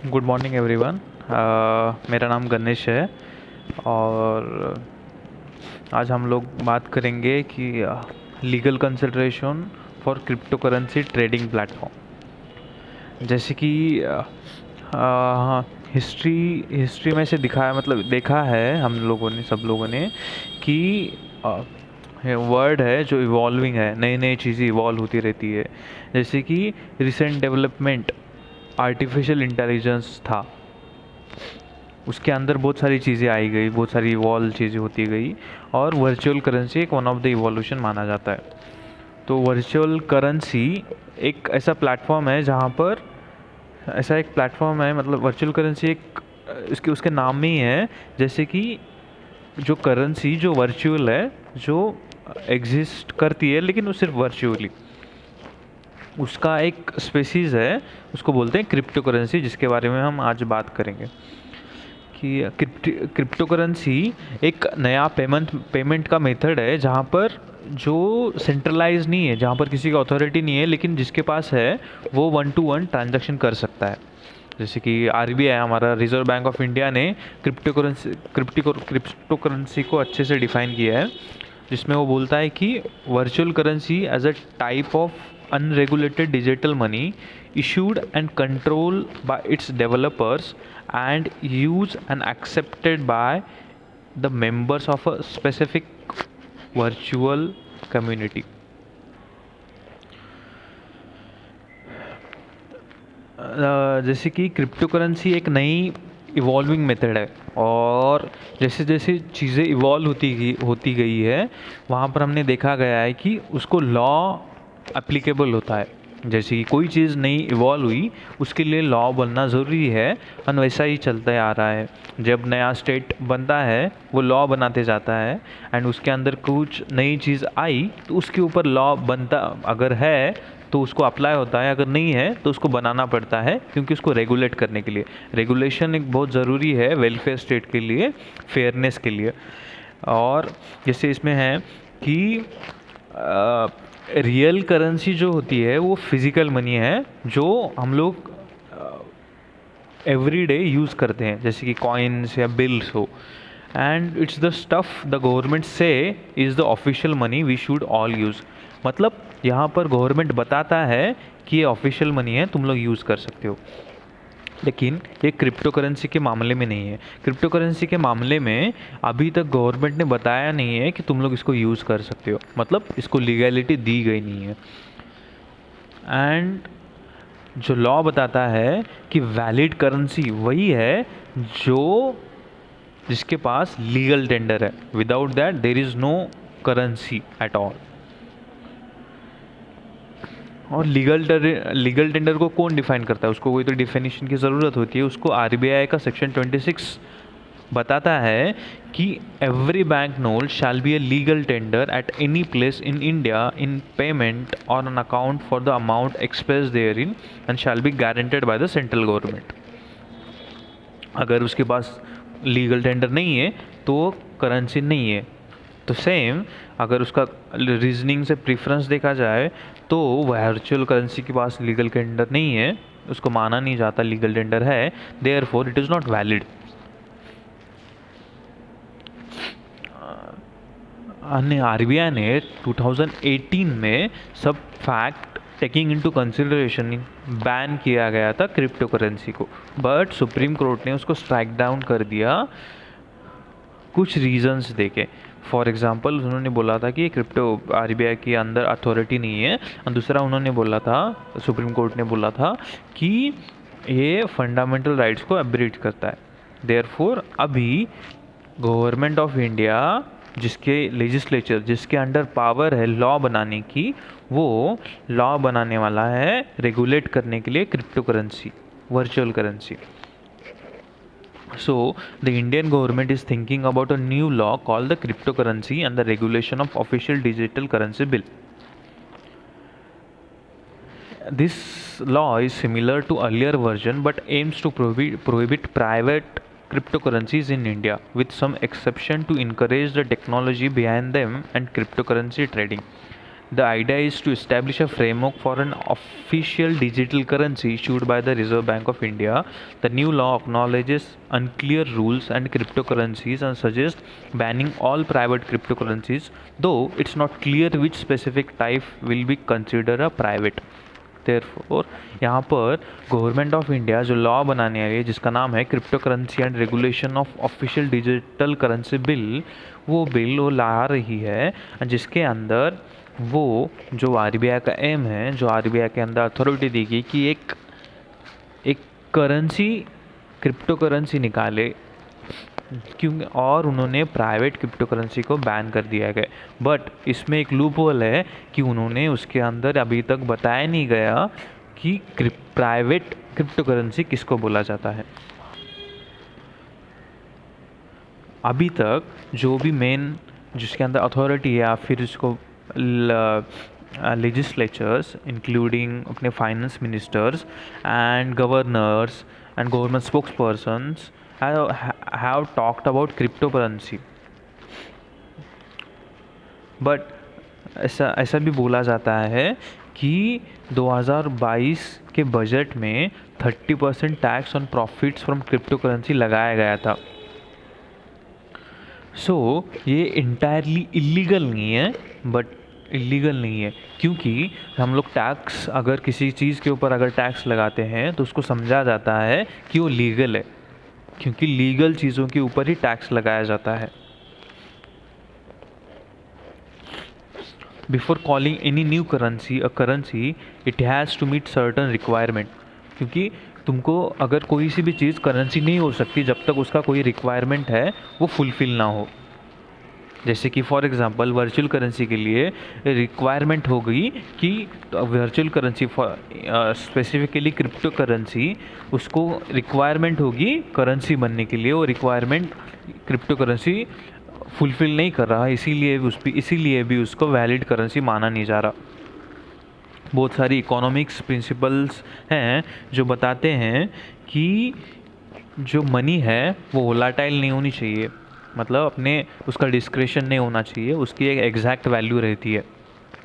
Good morning everyone. मेरा नाम गणेश है और आज हम लोग बात करेंगे कि legal consideration for crypto currency trading platform. जैसे कि हिस्ट्री में से दिखाया मतलब देखा है हम लोगों ने सब लोगों ने कि वर्ड है जो इवॉल्विंग है, नई नई चीज़ें इवॉल्व होती रहती है। जैसे कि रिसेंट डेवलपमेंट आर्टिफिशियल इंटेलिजेंस था, उसके अंदर बहुत सारी चीज़ें आई गई, बहुत सारी इवॉल्व चीज़ें होती गई और वर्चुअल करेंसी एक वन ऑफ द इवोल्यूशन माना जाता है। तो वर्चुअल करेंसी एक ऐसा प्लेटफॉर्म है जहाँ पर ऐसा एक प्लेटफॉर्म है, मतलब वर्चुअल करेंसी एक इसके उसके नाम में ही है। जैसे कि जो करेंसी जो वर्चुअल है, जो एग्जिस्ट करती है लेकिन वो सिर्फ वर्चुअली, उसका एक स्पेसीज़ है, उसको बोलते हैं क्रिप्टो करेंसी, जिसके बारे में हम आज बात करेंगे। कि क्रिप्टो करेंसी एक नया पेमेंट का मेथड है जहाँ पर जो सेंट्रलाइज नहीं है, जहाँ पर किसी का अथॉरिटी नहीं है, लेकिन जिसके पास है वो वन टू वन ट्रांजैक्शन कर सकता है। जैसे कि आरबीआई, हमारा रिजर्व बैंक ऑफ इंडिया ने क्रिप्टो करेंसी को अच्छे से डिफाइन किया है, जिसमें वो बोलता है कि virtual currency as a type of unregulated digital money issued and controlled by its developers and used and accepted by the members of a specific virtual community. जैसे कि क्रिप्टो करेंसी एक नई इवॉल्विंग मेथड है और जैसे जैसे चीज़ें evolve होती गई है, वहाँ पर हमने देखा गया है कि उसको लॉ एप्लीकेबल होता है। जैसे कि कोई चीज़ नई इवॉल्व हुई, उसके लिए लॉ बनना ज़रूरी है और वैसा ही चलता आ रहा है। जब नया स्टेट बनता है वो लॉ बनाते जाता है एंड उसके अंदर कुछ नई चीज़ आई तो उसके ऊपर लॉ बनता, अगर है तो उसको अप्लाई होता है, अगर नहीं है तो उसको बनाना पड़ता है, क्योंकि उसको रेगुलेट करने के लिए रेगुलेशन एक बहुत ज़रूरी है वेलफेयर स्टेट के लिए, फेयरनेस के लिए। और जैसे इसमें है कि रियल करेंसी जो होती है वो फिज़िकल मनी है जो हम लोग एवरी डे यूज़ करते हैं, जैसे कि कॉइन्स या बिल्स हो। And it's the stuff the government says is the official money we should all use. मतलब यहाँ पर गवर्नमेंट बताता है कि ये ऑफिशियल मनी है, तुम लोग यूज़ कर सकते हो। लेकिन ये क्रिप्टो करेंसी के मामले में नहीं है। क्रिप्टो करेंसी के मामले में अभी तक गवर्नमेंट ने बताया नहीं है कि तुम लोग इसको यूज़ कर सकते हो, मतलब इसको लीगैलिटी दी गई नहीं है। एंड जो लॉ बताता है कि वैलिड करेंसी वही है जो जिसके पास लीगल टेंडर है, without that there is no currency at all. और लीगल टेंडर को कौन डिफाइन करता है? उसको कोई तो डिफिनेशन की ज़रूरत होती है। उसको आरबीआई का सेक्शन 26 बताता है कि every bank note shall be a legal tender at any place in India in payment on an account for the amount express therein and shall be guaranteed by the central government. अगर उसके पास legal tender नहीं है तो currency नहीं है। तो same अगर उसका रीजनिंग से प्रेफरेंस देखा जाए तो वर्चुअल करेंसी के पास लीगल टेंडर नहीं है, उसको माना नहीं जाता लीगल टेंडर है, therefore it is not valid. RBI ने 2018 में सब fact taking into consideration ban किया गया था क्रिप्टो करेंसी को, बट सुप्रीम कोर्ट ने उसको स्ट्राइक डाउन कर दिया कुछ रीजंस देके। फॉर एग्जांपल उन्होंने बोला था कि क्रिप्टो आरबीआई के अंदर अथॉरिटी नहीं है, और दूसरा उन्होंने बोला था, सुप्रीम कोर्ट ने बोला था कि ये फंडामेंटल राइट्स को एब्रेट करता है। देयरफॉर अभी गवर्नमेंट ऑफ इंडिया, जिसके लेजिस्लेचर, जिसके अंडर पावर है लॉ बनाने की, वो लॉ बनाने वाला है रेगुलेट करने के लिए crypto currency, virtual currency. So, the Indian government is thinking about a new law called the Cryptocurrency and the Regulation of Official Digital Currency Bill. This law is similar to earlier version but aims to prohibit private cryptocurrencies in India, with some exception to encourage the technology behind them and cryptocurrency trading. The idea is to establish a framework for an official digital currency issued by the Reserve Bank of India. The new law acknowledges unclear rules and cryptocurrencies and suggests banning all private cryptocurrencies, though it's not clear which specific type will be considered a private. Therefore, यहाँ पर government of India जो law बनाने आ रही है जिसका नाम है crypto currency and regulation of official digital currency bill, वो बिल वो ला रही है जिसके अंदर वो जो आरबीआई का एम है, जो आरबीआई के अंदर अथॉरिटी देगी कि एक करेंसी क्रिप्टो करेंसी निकाले, क्योंकि और उन्होंने प्राइवेट क्रिप्टो करेंसी को बैन कर दिया गया। बट इसमें एक लूप होल है कि उन्होंने उसके अंदर अभी तक बताया नहीं गया कि प्राइवेट क्रिप्टो करेंसी किसको बोला जाता है। अभी तक जो भी मेन जिसके अंदर अथॉरिटी है या फिर इसको legislatures including अपने finance ministers and governors and government spokespersons have talked about cryptocurrency, but ऐसा भी बोला जाता है कि 2022 के बजट में 30% tax on profits from crypto currency लगाया गया था। ये इंटायरली इलीगल नहीं है, बट इलीगल नहीं है क्योंकि हम लोग टैक्स अगर किसी चीज़ के ऊपर अगर टैक्स लगाते हैं तो उसको समझा जाता है कि वो लीगल है, क्योंकि लीगल चीज़ों के ऊपर ही टैक्स लगाया जाता है। Before calling any new currency a currency it has to meet certain requirement, क्योंकि तुमको अगर कोई सी भी चीज़ करेंसी नहीं हो सकती जब तक उसका कोई रिक्वायरमेंट है वो फुलफ़िल ना हो। जैसे कि फॉर एग्जांपल वर्चुअल करेंसी के लिए रिक्वायरमेंट हो गई कि virtual currency specifically crypto currency, उसको रिक्वायरमेंट होगी करेंसी बनने के लिए, वो रिक्वायरमेंट क्रिप्टो करेंसी फुलफ़िल नहीं कर रहा, इसीलिए भी उसको वैलिड करेंसी माना नहीं जा रहा। बहुत सारी इकोनॉमिक्स प्रिंसिपल्स हैं जो बताते हैं कि जो मनी है वो वोलाटाइल नहीं होनी चाहिए, मतलब अपने उसका डिस्क्रिशन नहीं होना चाहिए, उसकी एक एग्जैक्ट वैल्यू रहती है।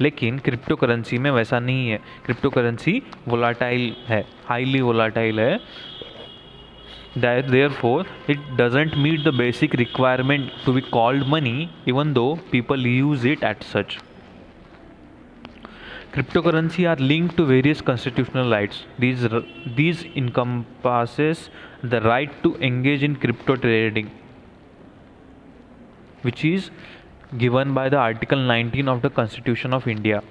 लेकिन क्रिप्टो करेंसी में वैसा नहीं है, क्रिप्टो करेंसी वोलाटाइल है, हाईली वोलाटाइल है। Therefore, it doesn't meet the basic requirement to be called money, even though people use it as such. Cryptocurrency are linked to various constitutional rights. These encompasses the right to engage in crypto trading, which is given by the Article 19 of the Constitution of India,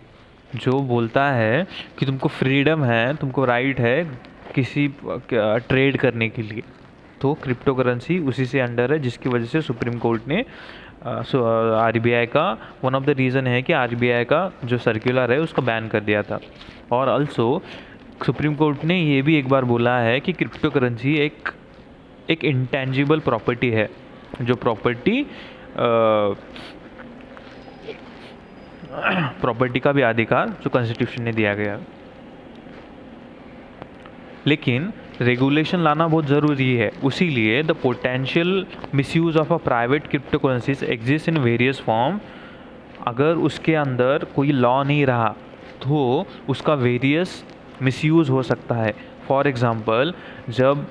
जो बोलता है कि तुमको freedom है, तुमको right है किसी trade करने के लिए। तो क्रिप्टो करेंसी उसी से अंडर है, जिसकी वजह से सुप्रीम कोर्ट ने आरबीआई का वन ऑफ द रीज़न है कि आरबीआई का जो सर्कुलर है उसको बैन कर दिया था। और ऑल्सो सुप्रीम कोर्ट ने ये भी एक बार बोला है कि क्रिप्टो करेंसी एक इंटेंजिबल प्रॉपर्टी है, जो प्रॉपर्टी का भी अधिकार जो कॉन्स्टिट्यूशन ने दिया गया। लेकिन रेगुलेशन लाना बहुत ज़रूरी है, उसीलिए the potential misuse of a private crypto currencies exist in various form. अगर उसके अंदर कोई लॉ नहीं रहा तो उसका वेरियस मिसयूज़ हो सकता है। फॉर एग्ज़ाम्पल, जब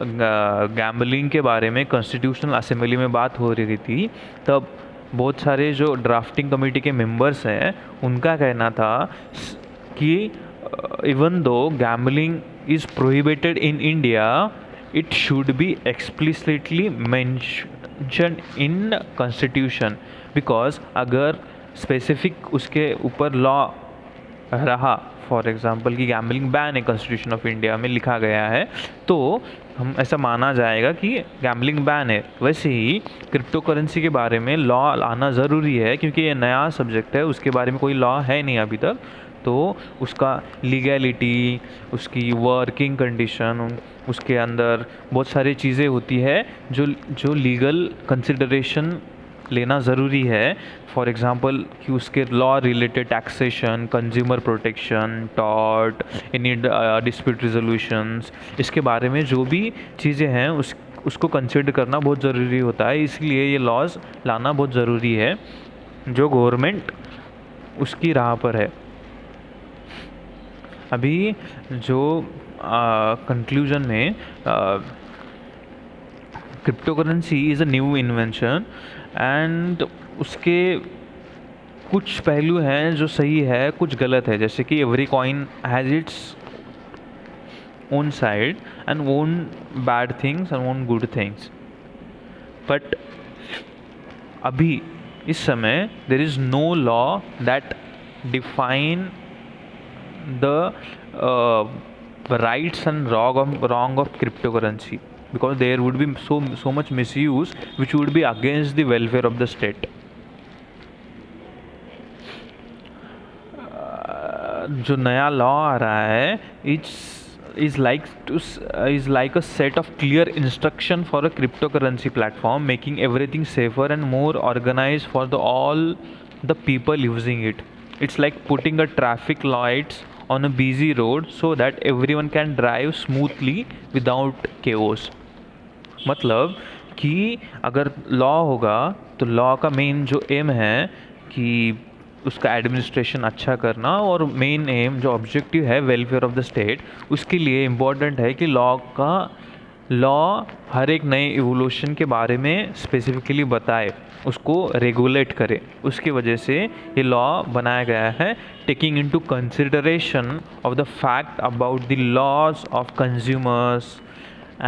गैम्बलिंग के बारे में कॉन्स्टिट्यूशनल असेंबली में बात हो रही थी, तब बहुत सारे जो ड्राफ्टिंग कमेटी के मेंबर्स हैं उनका कहना था कि even though gambling is prohibited in India, it should be explicitly mentioned in constitution, because अगर स्पेसिफिक उसके ऊपर लॉ रहा, फॉर एग्जांपल कि गैम्बलिंग बैन है कॉन्स्टिट्यूशन ऑफ इंडिया में लिखा गया है, तो हम ऐसा माना जाएगा कि गैम्बलिंग बैन है। वैसे ही क्रिप्टो करेंसी के बारे में लॉ आना ज़रूरी है, क्योंकि ये नया सब्जेक्ट है, उसके बारे में कोई लॉ है नहीं अभी तक, तो उसका लीगैलिटी, उसकी वर्किंग कंडीशन, उसके अंदर बहुत सारी चीज़ें होती है जो लीगल कंसिडरेशन लेना ज़रूरी है। फॉर एग्ज़ाम्पल कि उसके law related taxation, consumer protection, tort, any dispute resolutions, इसके बारे में जो भी चीज़ें हैं उसको कंसिडर करना बहुत ज़रूरी होता है। इसलिए ये लॉज लाना बहुत ज़रूरी है, जो गवर्नमेंट उसकी राह पर है। अभी जो कंक्लूजन में cryptocurrency is a new invention and उसके कुछ पहलू हैं जो सही है, कुछ गलत है। जैसे कि every coin has its own side and own bad things and own good things. But अभी इस समय there is no law that define the rights and wrong of cryptocurrency, because there would be so much misuse which would be against the welfare of the state. जो नया law आ रहा है is like a set of clear instruction for a cryptocurrency platform, making everything safer and more organized for all the people using it. It's like putting a traffic lights on a busy road so that everyone can drive smoothly without chaos. मतलब कि अगर law होगा तो law का main जो M है कि उसका एडमिनिस्ट्रेशन अच्छा करना, और मेन एम जो ऑब्जेक्टिव है वेलफेयर ऑफ द स्टेट, उसके लिए इम्पॉर्टेंट है कि लॉ हर एक नए इवोल्यूशन के बारे में स्पेसिफिकली बताए, उसको रेगुलेट करे। उसकी वजह से ये लॉ बनाया गया है, taking into consideration of the fact about the laws of consumers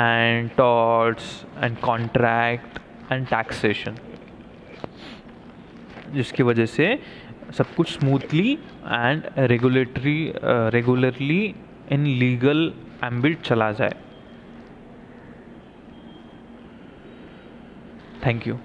and torts and contract and taxation, जिसकी वजह से सब कुछ smoothly and regularly in legal ambit चला जाए। Thank you.